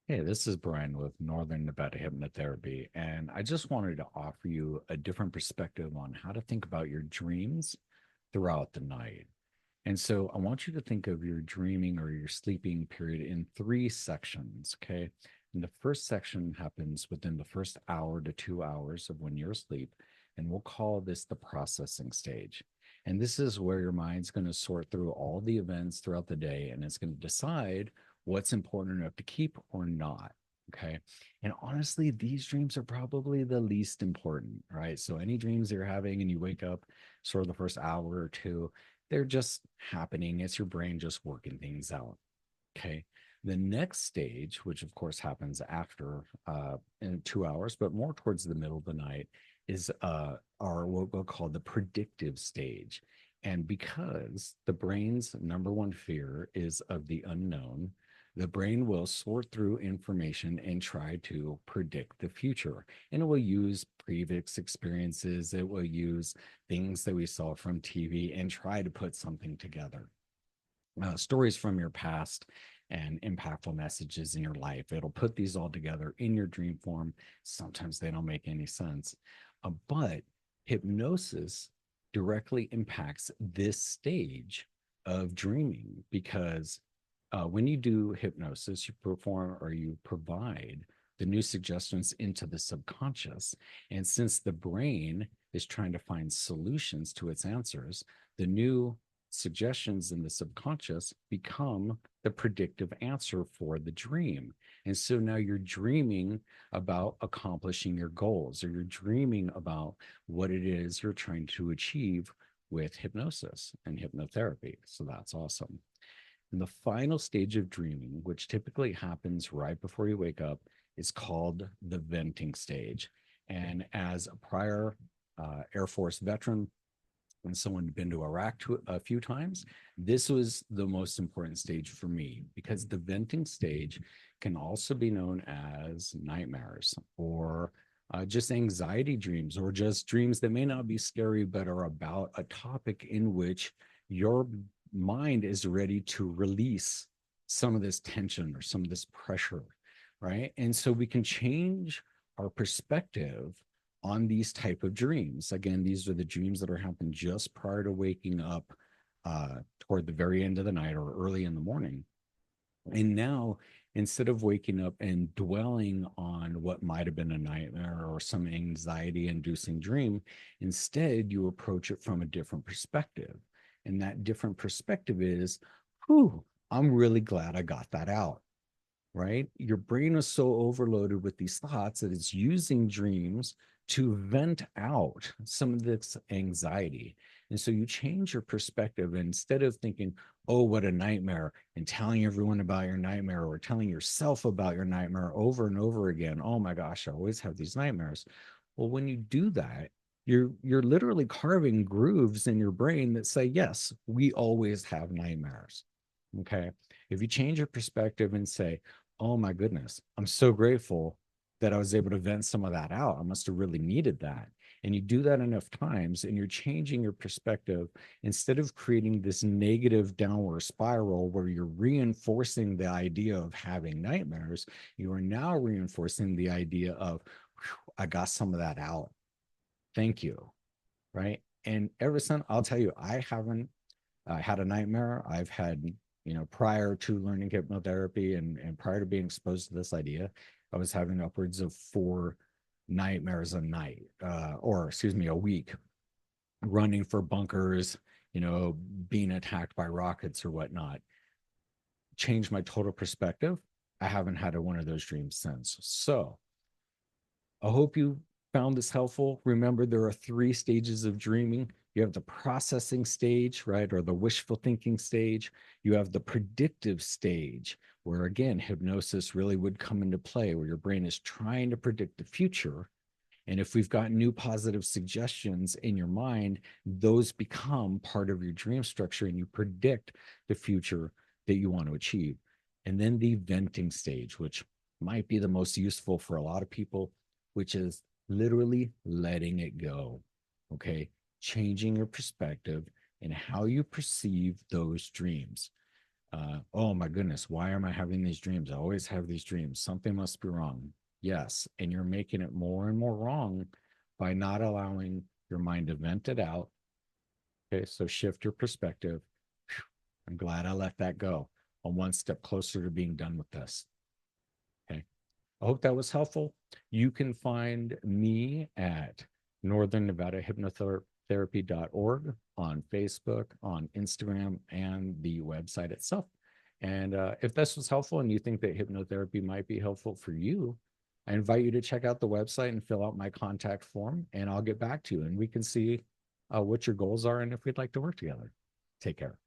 Hey, this is Brian with Northern Nevada Hypnotherapy, and I just wanted to offer you a different perspective on how to think about your dreams throughout the night. And so I want you to think of your dreaming or your sleeping period in three sections, okay? And the first section happens within the first hour to 2 hours of when you're asleep, and we'll call this the processing stage. And this is where your mind's going to sort through all the events throughout the day and it's going to decide what's important enough to keep or not. Okay. And honestly, these dreams are probably the least important, right? So, any dreams you're having and you wake up sort of the first hour or two, they're just happening. It's your brain just working things out. Okay. The next stage, which of course happens after in 2 hours, but more towards the middle of the night, is our what we'll call the predictive stage. And because the brain's number one fear is of the unknown, the brain will sort through information and try to predict the future. And it will use previous experiences, it will use things that we saw from TV and try to put something together. Stories from your past and impactful messages in your life. It'll put these all together in your dream form. Sometimes they don't make any sense. But hypnosis directly impacts this stage of dreaming because when you do hypnosis, you perform or you provide the new suggestions into the subconscious. And since the brain is trying to find solutions to its answers, the new suggestions in the subconscious become the predictive answer for the dream. And so now you're dreaming about accomplishing your goals, or you're dreaming about what it is you're trying to achieve with hypnosis and hypnotherapy. So that's awesome. And the final stage of dreaming, which typically happens right before you wake up, is called the venting stage. And as a prior Air Force veteran, and someone who'd been to Iraq a few times, this was the most important stage for me because the venting stage can also be known as nightmares or just anxiety dreams or just dreams that may not be scary, but are about a topic in which your mind is ready to release some of this tension or some of this pressure, right? And so we can change our perspective on these type of dreams. Again, these are the dreams that are happening just prior to waking up toward the very end of the night or early in the morning. And now, instead of waking up and dwelling on what might have been a nightmare or some anxiety inducing dream, instead you approach it from a different perspective. And that different perspective is, whew, I'm really glad I got that out, right? Your brain is so overloaded with these thoughts that it's using dreams to vent out some of this anxiety. And so you change your perspective. Instead of thinking, oh, what a nightmare, and telling everyone about your nightmare or telling yourself about your nightmare over and over again, oh my gosh, I always have these nightmares. Well, when you do that, you're literally carving grooves in your brain that say, yes, we always have nightmares. Okay. If you change your perspective and say, oh my goodness, I'm so grateful that I was able to vent some of that out. I must have really needed that. And you do that enough times and you're changing your perspective instead of creating this negative downward spiral where you're reinforcing the idea of having nightmares. You are now reinforcing the idea of, I got some of that out. Thank you. Right. And ever since, I'll tell you, I haven't had a nightmare. I've had, prior to learning hypnotherapy and prior to being exposed to this idea, I was having upwards of four nightmares a night, or excuse me, a week, running for bunkers, being attacked by rockets or whatnot. Changed my total perspective. I haven't had one of those dreams since. So I hope you found this helpful. Remember, there are three stages of dreaming. You have the processing stage, right, or the wishful thinking stage. You have the predictive stage, where again, hypnosis really would come into play, where your brain is trying to predict the future. And if we've got new positive suggestions in your mind, those become part of your dream structure and you predict the future that you want to achieve. And then the venting stage, which might be the most useful for a lot of people, which is literally letting it go. Okay. Changing your perspective and how you perceive those dreams. Oh my goodness, why am I having these dreams? I always have these dreams. Something must be wrong. Yes. And you're making it more and more wrong by not allowing your mind to vent it out. Okay. So shift your perspective. I'm glad I let that go. I'm one step closer to being done with this. Okay. I hope that was helpful. You can find me at Northern Nevada Hypnotherapy.org on Facebook, on Instagram, and the website itself. And if this was helpful and you think that hypnotherapy might be helpful for you, I invite you to check out the website and fill out my contact form, and I'll get back to you and we can see what your goals are and if we'd like to work together. Take care.